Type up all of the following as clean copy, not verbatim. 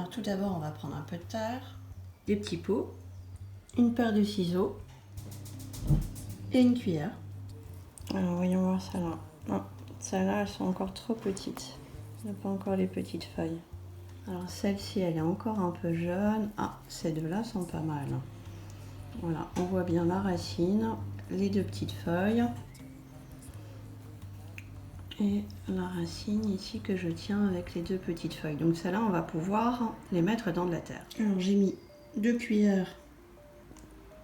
Alors tout d'abord, on va prendre un peu de terre, des petits pots, une paire de ciseaux et une cuillère. Alors voyons voir celle-là. Non, celles-là, elles sont encore trop petites. Il n'y a pas encore les petites feuilles. Alors celle-ci, elle est encore un peu jeune. Ah, ces deux-là sont pas mal. Voilà, on voit bien la racine, les deux petites feuilles. Et la racine ici que je tiens avec les deux petites feuilles. Donc celles-là, on va pouvoir les mettre dans de la terre. Alors j'ai mis 2 cuillères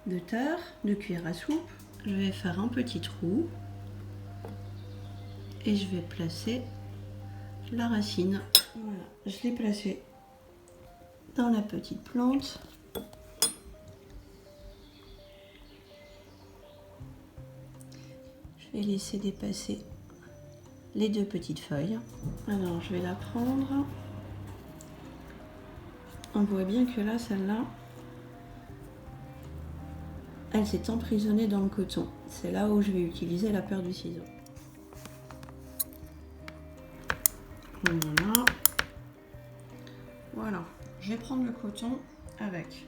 de terre, 2 cuillères à soupe. Je vais faire un petit trou et je vais placer la racine. Voilà, je l'ai placée dans la petite plante. Je vais laisser dépasser les deux petites feuilles. Alors je vais la prendre. On voit bien que là, celle-là, elle s'est emprisonnée dans le coton. C'est là où je vais utiliser la paire de ciseaux. Voilà. Voilà. Je vais prendre le coton avec.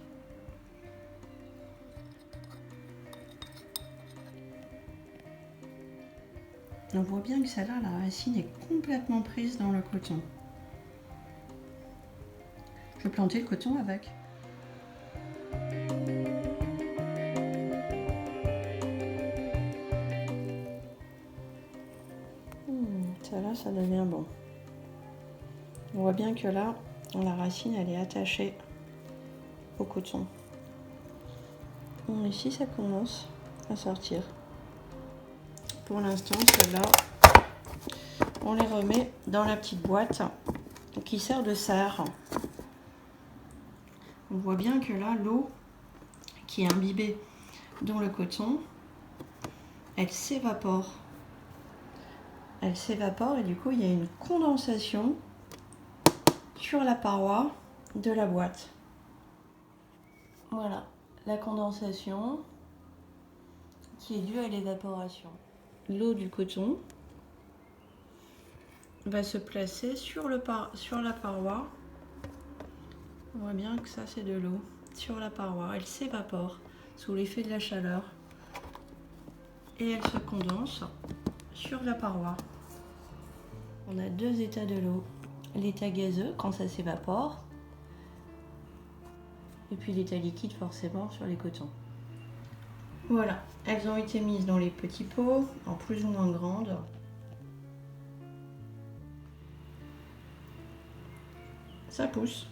On voit bien que celle-là, la racine est complètement prise dans le coton. Je vais planter le coton avec. Celle-là, ça devient bon. On voit bien que là, la racine, elle est attachée au coton. Ici, ça commence à sortir. Pour l'instant, celles-là, on les remet dans la petite boîte qui sert de serre. On voit bien que là, l'eau qui est imbibée dans le coton, elle s'évapore. Elle s'évapore et du coup, il y a une condensation sur la paroi de la boîte. Voilà, la condensation qui est due à l'évaporation. L'eau du coton va se placer sur la paroi. On voit bien que ça, c'est de l'eau sur la paroi. Elle s'évapore sous l'effet de la chaleur et elle se condense sur la paroi. On a deux états de l'eau. L'état gazeux quand ça s'évapore et puis l'état liquide forcément sur les cotons. Voilà, elles ont été mises dans les petits pots en plus ou moins grandes. Ça pousse.